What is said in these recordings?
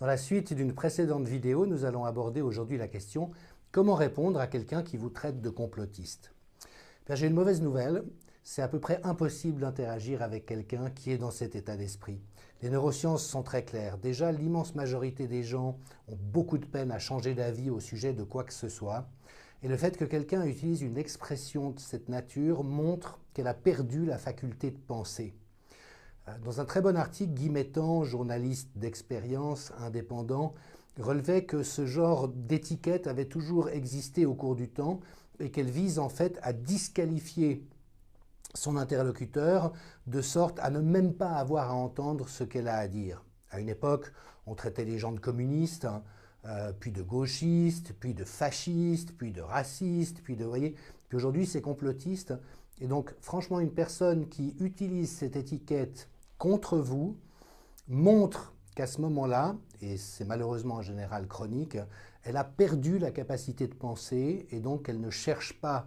Dans la suite d'une précédente vidéo, nous allons aborder aujourd'hui la question « Comment répondre à quelqu'un qui vous traite de complotiste ?» J'ai une mauvaise nouvelle, c'est à peu près impossible d'interagir avec quelqu'un qui est dans cet état d'esprit. Les neurosciences sont très claires. Déjà, l'immense majorité des gens ont beaucoup de peine à changer d'avis au sujet de quoi que ce soit. Et le fait que quelqu'un utilise une expression de cette nature montre qu'elle a perdu la faculté de penser. Dans un très bon article, Guy Mettan, journaliste d'expérience indépendant, relevait que ce genre d'étiquette avait toujours existé au cours du temps et qu'elle vise en fait à disqualifier son interlocuteur de sorte à ne même pas avoir à entendre ce qu'elle a à dire. À une époque, on traitait les gens de communistes, puis de gauchistes, puis de fascistes, puis de racistes, puis de... Vous voyez, puis aujourd'hui c'est complotiste. Et donc franchement, une personne qui utilise cette étiquette contre vous montre qu'à ce moment-là, et c'est malheureusement en général chronique, elle a perdu la capacité de penser et donc elle ne cherche pas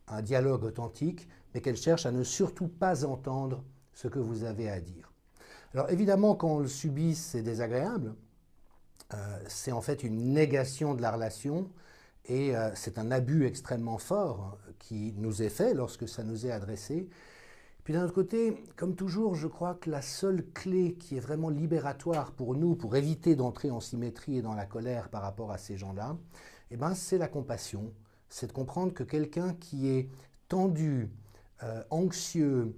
un dialogue authentique, mais qu'elle cherche à ne surtout pas entendre ce que vous avez à dire. Alors évidemment, quand on le subit, c'est désagréable. C'est en fait une négation de la relation et c'est un abus extrêmement fort qui nous est fait lorsque ça nous est adressé. Puis d'un autre côté, comme toujours, je crois que la seule clé qui est vraiment libératoire pour nous, pour éviter d'entrer en symétrie et dans la colère par rapport à ces gens-là, eh ben, c'est la compassion. C'est de comprendre que quelqu'un qui est tendu, anxieux,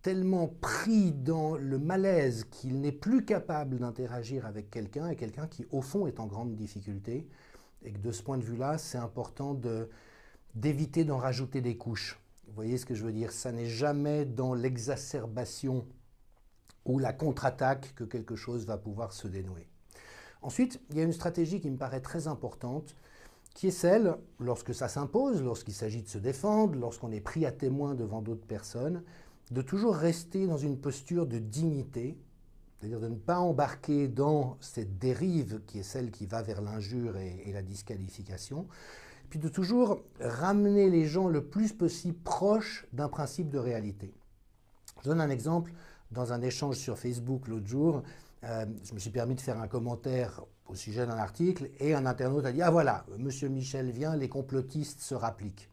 tellement pris dans le malaise qu'il n'est plus capable d'interagir avec quelqu'un, et quelqu'un qui, au fond, est en grande difficulté, et que de ce point de vue-là, c'est important d'éviter d'en rajouter des couches. Vous voyez ce que je veux dire? Ça n'est jamais dans l'exacerbation ou la contre-attaque que quelque chose va pouvoir se dénouer. Ensuite, il y a une stratégie qui me paraît très importante, qui est celle, lorsque ça s'impose, lorsqu'il s'agit de se défendre, lorsqu'on est pris à témoin devant d'autres personnes, de toujours rester dans une posture de dignité, c'est-à-dire de ne pas embarquer dans cette dérive qui est celle qui va vers l'injure et la disqualification, puis de toujours ramener les gens le plus possible proches d'un principe de réalité. Je donne un exemple. Dans un échange sur Facebook l'autre jour, je me suis permis de faire un commentaire au sujet d'un article et un internaute a dit « Ah voilà, Monsieur Michel vient, les complotistes se rappliquent ».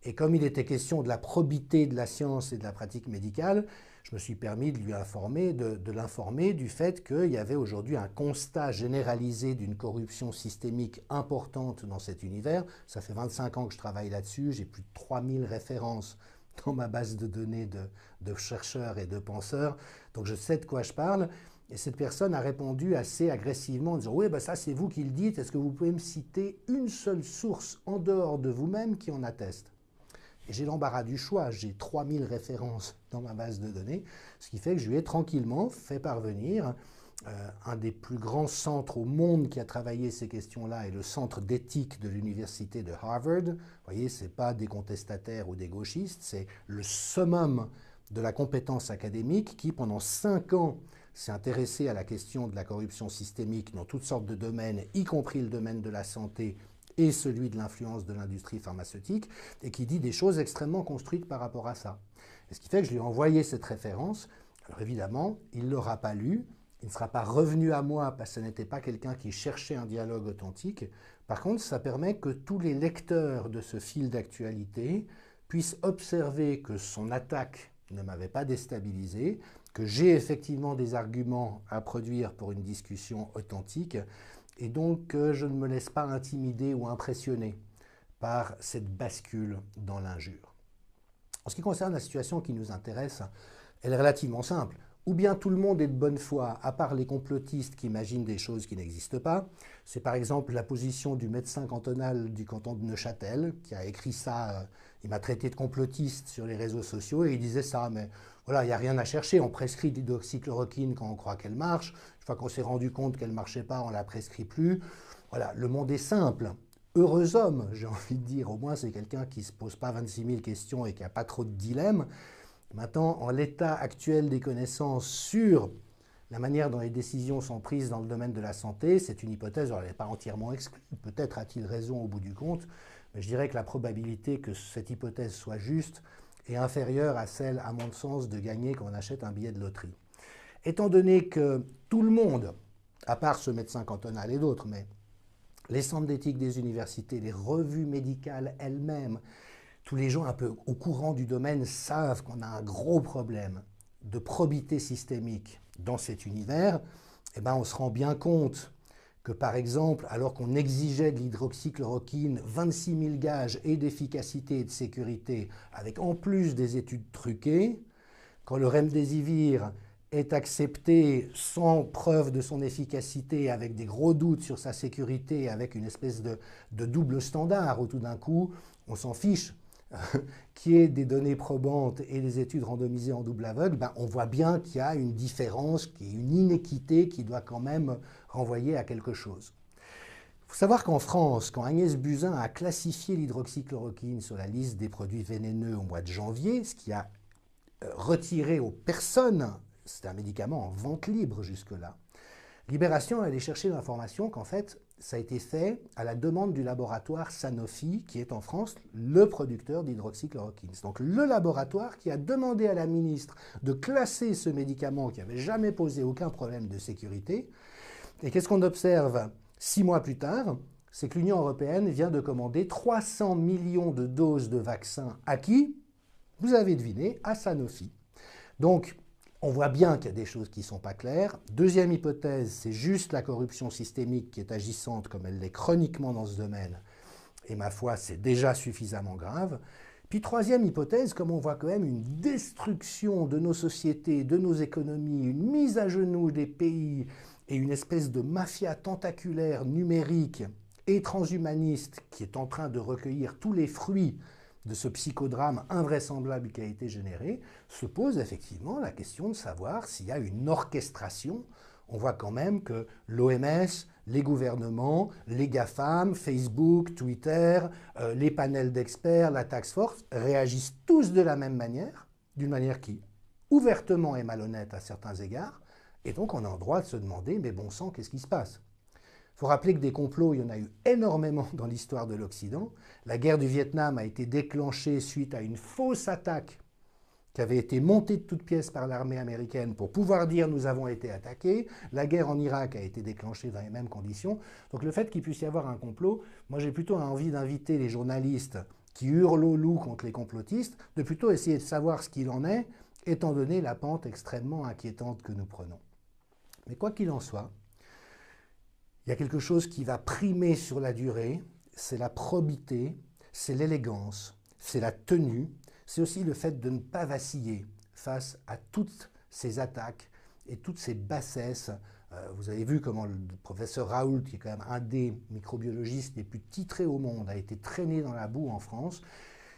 Et comme il était question de la probité de la science et de la pratique médicale, je me suis permis de lui informer, de l'informer du fait qu'il y avait aujourd'hui un constat généralisé d'une corruption systémique importante dans cet univers. Ça fait 25 ans que je travaille là-dessus, j'ai plus de 3000 références dans ma base de données de chercheurs et de penseurs, donc je sais de quoi je parle. Et cette personne a répondu assez agressivement en disant « Oui, ben ça c'est vous qui le dites, est-ce que vous pouvez me citer une seule source en dehors de vous-même qui en atteste ?» Et j'ai l'embarras du choix, j'ai 3000 références dans ma base de données, ce qui fait que je lui ai tranquillement fait parvenir un des plus grands centres au monde qui a travaillé ces questions-là est le centre d'éthique de l'université de Harvard. Vous voyez, ce n'est pas des contestataires ou des gauchistes, c'est le summum de la compétence académique qui, pendant 5 ans, s'est intéressé à la question de la corruption systémique dans toutes sortes de domaines, y compris le domaine de la santé et celui de l'influence de l'industrie pharmaceutique, et qui dit des choses extrêmement construites par rapport à ça. Et ce qui fait que je lui ai envoyé cette référence. Alors évidemment, il ne l'aura pas lu, il ne sera pas revenu à moi parce que ce n'était pas quelqu'un qui cherchait un dialogue authentique. Par contre, ça permet que tous les lecteurs de ce fil d'actualité puissent observer que son attaque ne m'avait pas déstabilisé, que j'ai effectivement des arguments à produire pour une discussion authentique, et donc je ne me laisse pas intimider ou impressionner par cette bascule dans l'injure. En ce qui concerne la situation qui nous intéresse, elle est relativement simple. Ou bien tout le monde est de bonne foi, à part les complotistes qui imaginent des choses qui n'existent pas. C'est par exemple la position du médecin cantonal du canton de Neuchâtel, qui a écrit ça, il m'a traité de complotiste sur les réseaux sociaux, et il disait ça, mais voilà, il n'y a rien à chercher, on prescrit l'hydroxychloroquine quand on croit qu'elle marche, une fois qu'on s'est rendu compte qu'elle ne marchait pas, on ne la prescrit plus. Voilà, le monde est simple. Heureux homme, j'ai envie de dire, au moins c'est quelqu'un qui ne se pose pas 26 000 questions et qui n'a pas trop de dilemmes. Maintenant, en l'état actuel des connaissances sur la manière dont les décisions sont prises dans le domaine de la santé, c'est une hypothèse, alors elle n'est pas entièrement exclue, peut-être a-t-il raison au bout du compte, mais je dirais que la probabilité que cette hypothèse soit juste est inférieure à celle, à mon sens, de gagner quand on achète un billet de loterie. Étant donné que tout le monde, à part ce médecin cantonal et d'autres, mais les centres d'éthique des universités, les revues médicales elles-mêmes, tous les gens un peu au courant du domaine savent qu'on a un gros problème de probité systémique dans cet univers, eh ben on se rend bien compte que par exemple, alors qu'on exigeait de l'hydroxychloroquine 26 000 gages et d'efficacité et de sécurité, avec en plus des études truquées, quand le remdesivir est accepté sans preuve de son efficacité, avec des gros doutes sur sa sécurité, avec une espèce de double standard, où tout d'un coup, on s'en fiche qu'il y ait des données probantes et des études randomisées en double aveugle, ben on voit bien qu'il y a une différence, qu'il y a une inéquité qui doit quand même renvoyer à quelque chose. Il faut savoir qu'en France, quand Agnès Buzyn a classifié l'hydroxychloroquine sur la liste des produits vénéneux au mois de janvier, ce qui a retiré aux personnes, c'est un médicament en vente libre jusque-là, Libération est allé chercher l'information qu'en fait, ça a été fait à la demande du laboratoire Sanofi, qui est en France le producteur d'hydroxychloroquine. C'est donc le laboratoire qui a demandé à la ministre de classer ce médicament qui n'avait jamais posé aucun problème de sécurité. Et qu'est-ce qu'on observe 6 mois plus tard? C'est que l'Union européenne vient de commander 300 millions de doses de vaccins à qui? Vous avez deviné, à Sanofi. Donc, on voit bien qu'il y a des choses qui ne sont pas claires. Deuxième hypothèse, c'est juste la corruption systémique qui est agissante comme elle l'est chroniquement dans ce domaine. Et ma foi, c'est déjà suffisamment grave. Puis troisième hypothèse, comme on voit quand même une destruction de nos sociétés, de nos économies, une mise à genoux des pays et une espèce de mafia tentaculaire numérique et transhumaniste qui est en train de recueillir tous les fruits de ce psychodrame invraisemblable qui a été généré, se pose effectivement la question de savoir s'il y a une orchestration. On voit quand même que l'OMS, les gouvernements, les GAFAM, Facebook, Twitter, les panels d'experts, la task force, réagissent tous de la même manière, d'une manière qui ouvertement est malhonnête à certains égards, et donc on a le droit de se demander, mais bon sang, qu'est-ce qui se passe ? Il faut rappeler que des complots, il y en a eu énormément dans l'histoire de l'Occident. La guerre du Vietnam a été déclenchée suite à une fausse attaque qui avait été montée de toutes pièces par l'armée américaine pour pouvoir dire nous avons été attaqués. La guerre en Irak a été déclenchée dans les mêmes conditions. Donc le fait qu'il puisse y avoir un complot, moi j'ai plutôt envie d'inviter les journalistes qui hurlent au loup contre les complotistes, de plutôt essayer de savoir ce qu'il en est, étant donné la pente extrêmement inquiétante que nous prenons. Mais quoi qu'il en soit, il y a quelque chose qui va primer sur la durée, c'est la probité, c'est l'élégance, c'est la tenue, c'est aussi le fait de ne pas vaciller face à toutes ces attaques et toutes ces bassesses. Vous avez vu comment le professeur Raoult, qui est quand même un des microbiologistes les plus titrés au monde, a été traîné dans la boue en France.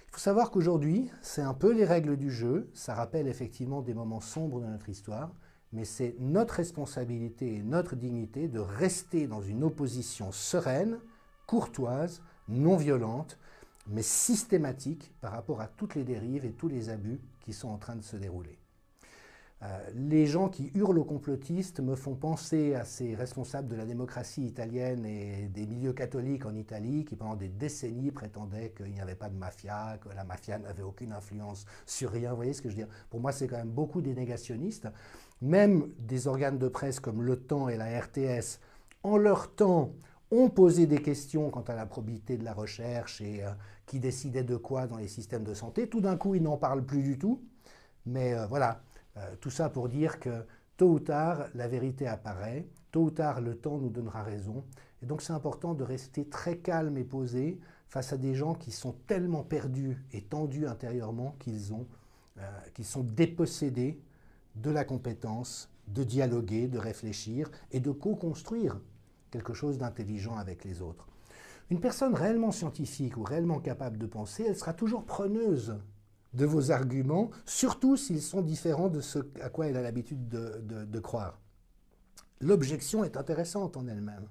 Il faut savoir qu'aujourd'hui, c'est un peu les règles du jeu, ça rappelle effectivement des moments sombres de notre histoire, mais c'est notre responsabilité et notre dignité de rester dans une opposition sereine, courtoise, non violente, mais systématique par rapport à toutes les dérives et tous les abus qui sont en train de se dérouler. Les gens qui hurlent aux complotistes me font penser à ces responsables de la démocratie italienne et des milieux catholiques en Italie qui pendant des décennies prétendaient qu'il n'y avait pas de mafia, que la mafia n'avait aucune influence sur rien. Vous voyez ce que je veux dire? Pour moi, c'est quand même beaucoup des négationnistes. Même des organes de presse comme Le Temps et la RTS, en leur temps, ont posé des questions quant à la probité de la recherche et qui décidait de quoi dans les systèmes de santé. Tout d'un coup, ils n'en parlent plus du tout. Mais voilà. Tout ça pour dire que tôt ou tard, la vérité apparaît, tôt ou tard, le temps nous donnera raison. Et donc c'est important de rester très calme et posé face à des gens qui sont tellement perdus et tendus intérieurement qu'ils sont dépossédés de la compétence de dialoguer, de réfléchir et de co-construire quelque chose d'intelligent avec les autres. Une personne réellement scientifique ou réellement capable de penser, elle sera toujours preneuse de vos arguments, surtout s'ils sont différents de ce à quoi elle a l'habitude de croire. L'objection est intéressante en elle-même.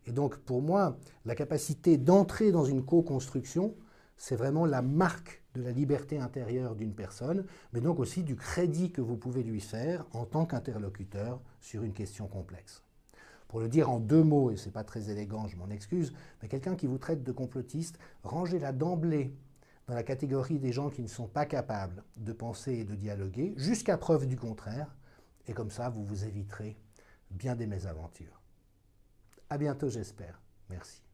Et donc, pour moi, la capacité d'entrer dans une co-construction, c'est vraiment la marque de la liberté intérieure d'une personne, mais donc aussi du crédit que vous pouvez lui faire en tant qu'interlocuteur sur une question complexe. Pour le dire en 2 mots, et ce n'est pas très élégant, je m'en excuse, mais quelqu'un qui vous traite de complotiste, rangez-la d'emblée dans la catégorie des gens qui ne sont pas capables de penser et de dialoguer, jusqu'à preuve du contraire, Et comme ça, vous vous éviterez bien des mésaventures. À bientôt, j'espère. Merci.